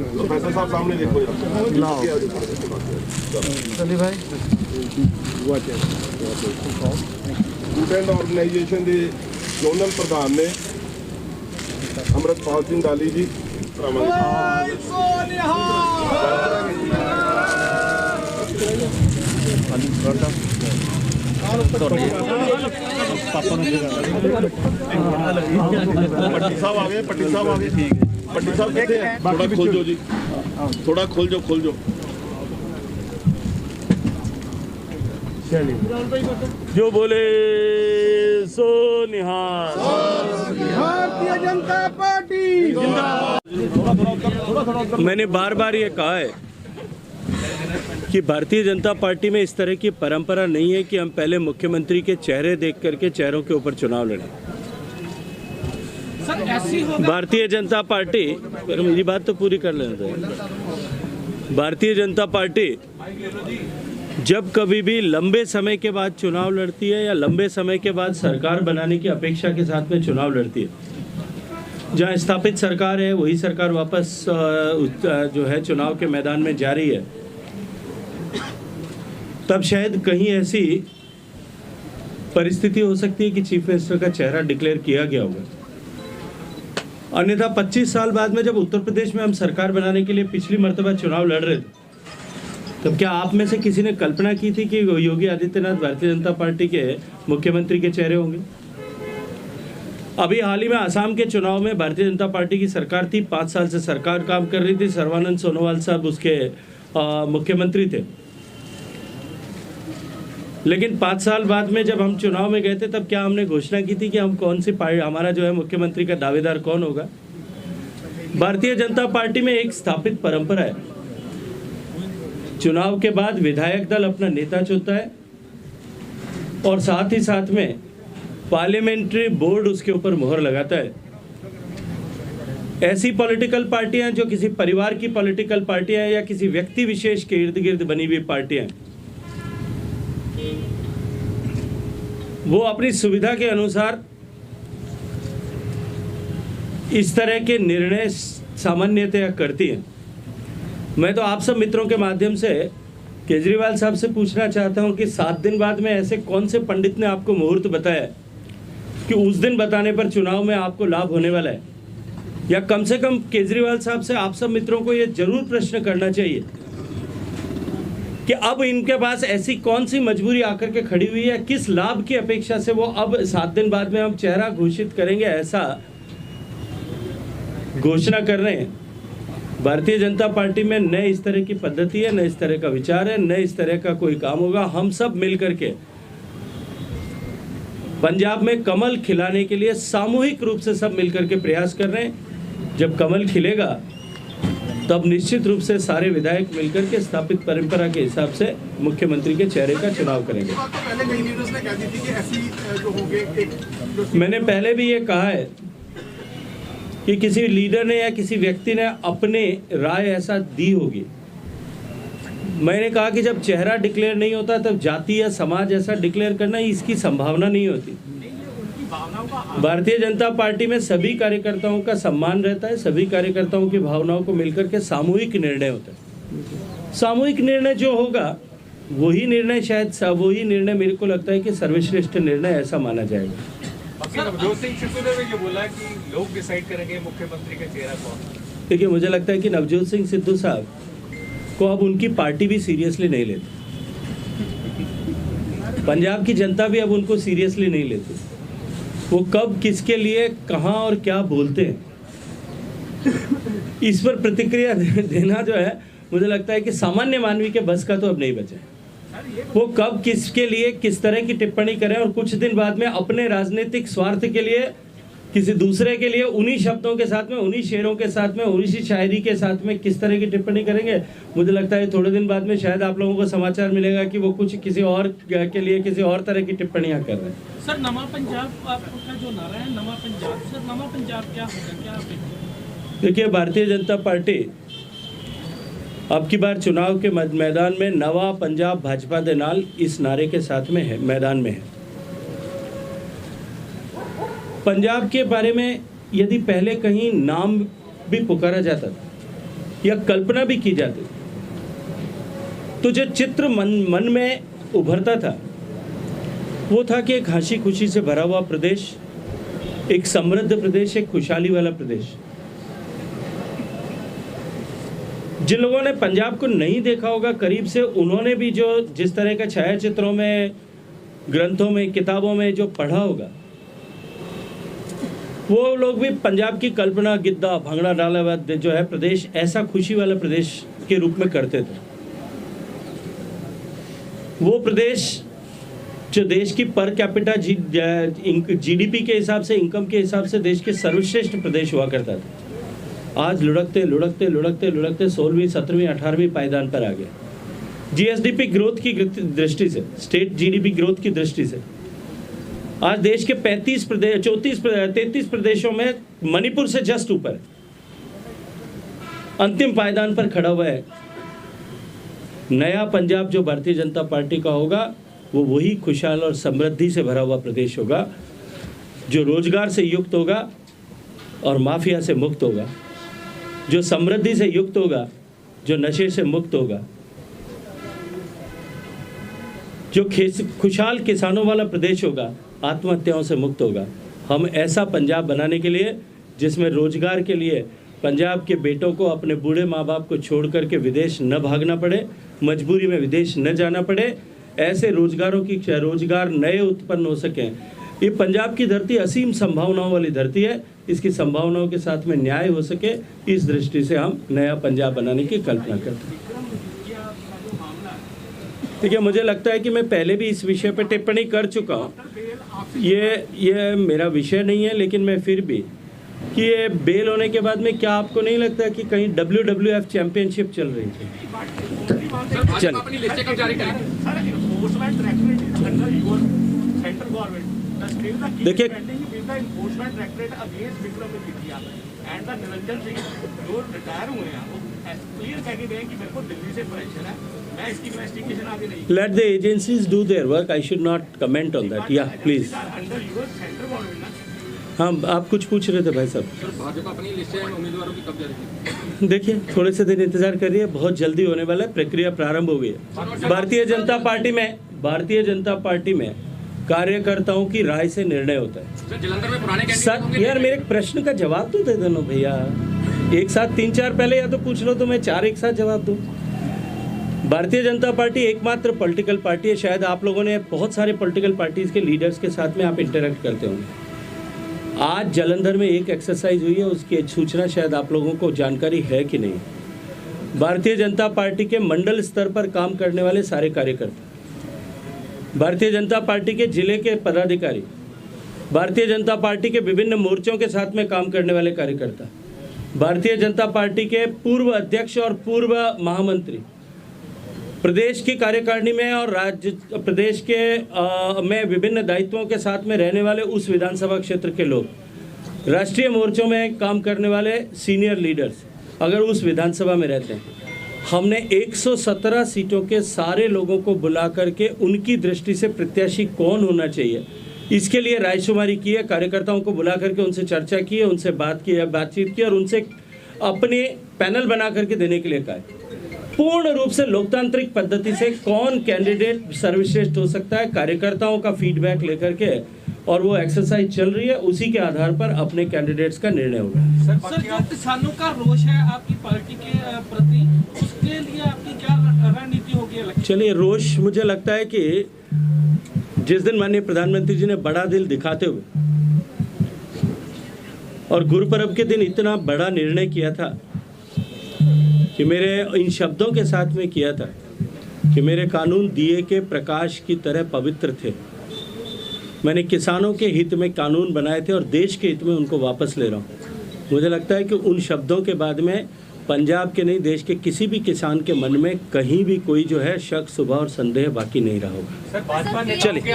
Professor साहब सामने देखो चलिए भाई स्टूडेंट ऑर्गेनाइजेशन के जोनल प्रधान ने अमृतपाल सिंह डाली जी पट्टी साहब आ गए ठीक है पट्टी साहब कहते हैं थोड़ा खोल दो जी थोड़ा खोल जो जो बोले सो निहाल भारतीय जनता पार्टी। मैंने बार बार ये कहा है कि भारतीय जनता पार्टी में इस तरह की परंपरा नहीं है कि हम पहले मुख्यमंत्री के चेहरे देख करके चेहरों के ऊपर चुनाव लड़ें। भारतीय जनता पार्टी, मेरी बात तो पूरी कर लेना चाहिए। भारतीय जनता पार्टी जब कभी भी लंबे समय के बाद चुनाव लड़ती है या लंबे समय के बाद सरकार बनाने की अपेक्षा के साथ में चुनाव लड़ती है, जहां स्थापित सरकार है वही सरकार वापस जो है चुनाव के मैदान में जा रही है, तब शायद कहीं ऐसी परिस्थिति हो सकती है कि चीफ मिनिस्टर का चेहरा डिक्लेयर किया गया होगा। अन्यथा 25 साल बाद में जब उत्तर प्रदेश में हम सरकार बनाने के लिए पिछली मर्तबा चुनाव लड़ रहे थे, तब क्या आप में से किसी ने कल्पना की थी कि योगी आदित्यनाथ भारतीय जनता पार्टी के मुख्यमंत्री के चेहरे होंगे? अभी हाल ही में आसाम के चुनाव में भारतीय जनता पार्टी की सरकार थी, 5 साल से सरकार काम कर रही थी, सर्बानंद सोनोवाल साहब उसके मुख्यमंत्री थे। लेकिन 5 साल बाद में जब हम चुनाव में गए थे, तब क्या हमने घोषणा की थी कि हम कौन सी पार्टी, हमारा जो है मुख्यमंत्री का दावेदार कौन होगा? भारतीय जनता पार्टी में एक स्थापित परंपरा है, चुनाव के बाद विधायक दल अपना नेता चुनता है और साथ ही साथ में पार्लियामेंट्री बोर्ड उसके ऊपर मोहर लगाता है। ऐसी पॉलिटिकल पार्टियां जो किसी परिवार की पॉलिटिकल पार्टियां या किसी व्यक्ति विशेष के इर्द गिर्द बनी हुई पार्टियां, वो अपनी सुविधा के अनुसार इस तरह के निर्णय सामान्यतया करती हैं। मैं तो आप सब मित्रों के माध्यम से केजरीवाल साहब से पूछना चाहता हूं कि 7 दिन बाद में ऐसे कौन से पंडित ने आपको मुहूर्त बताया कि उस दिन बताने पर चुनाव में आपको लाभ होने वाला है? या कम से कम केजरीवाल साहब से आप सब मित्रों को यह जरूर प्रश्न करना चाहिए कि अब इनके पास ऐसी कौन सी मजबूरी आकर के खड़ी हुई है, किस लाभ की अपेक्षा से वो अब 7 दिन बाद में हम चेहरा घोषित करेंगे ऐसा घोषणा कर रहे हैं। भारतीय जनता पार्टी में न इस तरह की पद्धति है, न इस तरह का विचार है, न इस तरह का कोई काम होगा। हम सब मिलकर के पंजाब में कमल खिलाने के लिए सामूहिक रूप से सब मिलकर के प्रयास कर रहे हैं। जब कमल खिलेगा तब निश्चित रूप से सारे विधायक मिलकर के स्थापित परंपरा के हिसाब से मुख्यमंत्री के चेहरे का चुनाव करेंगे। मैंने पहले भी ये कहा है कि किसी लीडर ने या किसी व्यक्ति ने अपने राय ऐसा दी होगी। मैंने कहा कि जब चेहरा डिक्लेयर नहीं होता तब जाति या समाज ऐसा डिक्लेयर करना इसकी संभावना नहीं होती। भारतीय जनता पार्टी में सभी कार्यकर्ताओं का सम्मान रहता है, सभी कार्यकर्ताओं की भावनाओं को मिलकर के सामूहिक निर्णय होता है। सामूहिक निर्णय जो होगा वही निर्णय शायद वही निर्णय मेरे को लगता है कि सर्वश्रेष्ठ निर्णय ऐसा माना जाएगा। नवजोत सिंह सिद्धू ने ये बोला कि लोग डिसाइड करेंगे मुख्यमंत्री का चेहरा कौन। देखिए, मुझे लगता है कि नवजोत सिंह सिद्धू साहब को अब उनकी पार्टी भी सीरियसली नहीं लेती, पंजाब की जनता भी अब उनको सीरियसली नहीं लेती। वो कब किसके लिए कहां और क्या बोलते हैं इस पर प्रतिक्रिया देना जो है मुझे लगता है कि सामान्य मानवी के बस का तो अब नहीं बचा है। वो कब किसके लिए किस तरह की टिप्पणी करें और कुछ दिन बाद में अपने राजनीतिक स्वार्थ के लिए किसी दूसरे के लिए उन्हीं शब्दों के साथ में, उन्हीं शेरों के साथ में, उन्हीं शायरी के साथ में किस तरह की टिप्पणी करेंगे, मुझे लगता है थोड़े दिन बाद में शायद आप लोगों को समाचार मिलेगा कि वो कुछ किसी और के लिए किसी और तरह की टिप्पणियां कर रहे हैं। सर, नवा पंजाब आपका जो नारा है, नवा पंजाब, सर नवा पंजाब क्या होगा, क्या? देखिए, भारतीय जनता पार्टी अब की बार चुनाव के मैदान में नवा पंजाब भाजपा दे नाल इस नारे के साथ में है, मैदान में है। पंजाब के बारे में यदि पहले कहीं नाम भी पुकारा जाता था या कल्पना भी की जाती तो जो चित्र मन में उभरता था वो था कि एक हंसी खुशी से भरा हुआ प्रदेश, एक समृद्ध प्रदेश, एक खुशहाली वाला प्रदेश। जिन लोगों ने पंजाब को नहीं देखा होगा करीब से, उन्होंने भी जो जिस तरह का छायाचित्रों में, ग्रंथों में, किताबों में जो पढ़ा होगा, वो लोग भी पंजाब की कल्पना गिद्दा, भांगड़ा डाला हुआ जो है प्रदेश, ऐसा खुशी वाला प्रदेश के रूप में करते थे। वो प्रदेश जो देश की पर कैपिटा जीडीपी के हिसाब से, इनकम के हिसाब से देश के सर्वश्रेष्ठ प्रदेश हुआ करता था, आज लुढ़कते लुढ़कते लुढ़कते लुढ़कते 16वीं, 17वीं, 18वीं पायदान पर आ गया। जीएसडीपी ग्रोथ की दृष्टि से, स्टेट जीडीपी ग्रोथ की दृष्टि से आज देश के 33 प्रदेशों में मणिपुर से जस्ट ऊपर अंतिम पायदान पर खड़ा हुआ है। नया पंजाब जो भारतीय जनता पार्टी का होगा वो वही खुशहाल और समृद्धि से भरा हुआ प्रदेश होगा, जो रोजगार से युक्त होगा और माफिया से मुक्त होगा, जो समृद्धि से युक्त होगा, जो नशे से मुक्त होगा, जो खुशहाल किसानों वाला प्रदेश होगा, आत्महत्याओं से मुक्त होगा। हम ऐसा पंजाब बनाने के लिए जिसमें रोजगार के लिए पंजाब के बेटों को अपने बूढ़े माँ बाप को छोड़ करके विदेश न भागना पड़े, मजबूरी में विदेश न जाना पड़े, ऐसे रोजगार नए उत्पन्न हो सकें। ये पंजाब की धरती असीम संभावनाओं वाली धरती है, इसकी संभावनाओं के साथ में न्याय हो सके, इस दृष्टि से हम नया पंजाब बनाने की कल्पना करते हैं। ठीक है, मुझे लगता है कि मैं पहले भी इस विषय पर टिप्पणी कर चुका हूँ। ये मेरा विषय नहीं है, लेकिन मैं फिर भी कि ये बेल होने के बाद में क्या आपको नहीं लगता कि कहीं WWF चैंपियनशिप चल रही थी? देखिए, let the agencies do their work. I should not comment on that. Yeah, please. हाँ, आप कुछ पूछ रहे थे भाई साहब। भाजपा अपनी लिस्ट में उम्मीदवारों की कब जारी करेगी? देखिए, थोड़े से दिन इंतजार करिए, बहुत जल्दी होने वाला है, प्रक्रिया प्रारंभ हो गई है। भारतीय जनता पार्टी में कार्यकर्ताओं की राय से निर्णय होता है। जलंधर में पुराने सर यार, मेरे प्रश्न का जवाब तो दे देना भैया, एक साथ 3-4 पहले या तो पूछ लो तो मैं 4 एक साथ जवाब दूं। भारतीय जनता पार्टी एकमात्र पॉलिटिकल पार्टी है, शायद आप लोगों ने बहुत सारे पॉलिटिकल पार्टीज के लीडर्स के साथ में आप इंटरेक्ट करते होंगे। आज जालंधर में एक एक्सरसाइज हुई है, उसकी सूचना शायद आप लोगों को जानकारी है कि नहीं। भारतीय जनता पार्टी के मंडल स्तर पर काम करने वाले सारे कार्यकर्ता, भारतीय जनता पार्टी के जिले के पदाधिकारी, भारतीय जनता पार्टी के विभिन्न मोर्चों के साथ में काम करने वाले कार्यकर्ता, भारतीय जनता पार्टी के पूर्व अध्यक्ष और पूर्व महामंत्री, प्रदेश की कार्यकारिणी में और राज्य प्रदेश के में विभिन्न दायित्वों के साथ में रहने वाले उस विधानसभा क्षेत्र के लोग, राष्ट्रीय मोर्चों में काम करने वाले सीनियर लीडर्स अगर उस विधानसभा में रहते हैं, हमने 117 सीटों के सारे लोगों को बुला करके उनकी दृष्टि से प्रत्याशी कौन होना चाहिए इसके लिए रायशुमारी की है। कार्यकर्ताओं को बुला करके उनसे चर्चा की है, उनसे बातचीत की और उनसे अपने पैनल बना करके देने के लिए कहा है। पूर्ण रूप से लोकतांत्रिक पद्धति से कौन कैंडिडेट सर्वश्रेष्ठ हो सकता है, कार्यकर्ताओं का फीडबैक लेकर के, और वो एक्सरसाइज चल रही है, उसी के आधार पर अपने कैंडिडेट्स का निर्णय होगा। सर, जो किसानों का रोष है आपकी पार्टी के प्रति, उसके लिए आपकी क्या रणनीति होगी? चलिए, रोष मुझे लगता है कि जिस दिन माननीय प्रधानमंत्री जी ने बड़ा दिल दिखाते हुए और गुरुपर्व के दिन इतना बड़ा निर्णय किया था कि मेरे इन शब्दों के साथ में किया था कि मेरे कानून दिए के प्रकाश की तरह पवित्र थे। मैंने किसानों के हित में कानून बनाए थे और देश के हित में उनको वापस ले रहा हूँ। मुझे लगता है कि उन शब्दों के बाद में पंजाब के नहीं, देश के किसी भी किसान के मन में कहीं भी कोई जो है शक, शुबा और संदेह बाकी नहीं रहा होगा। सर, भाजपा ने चलिए।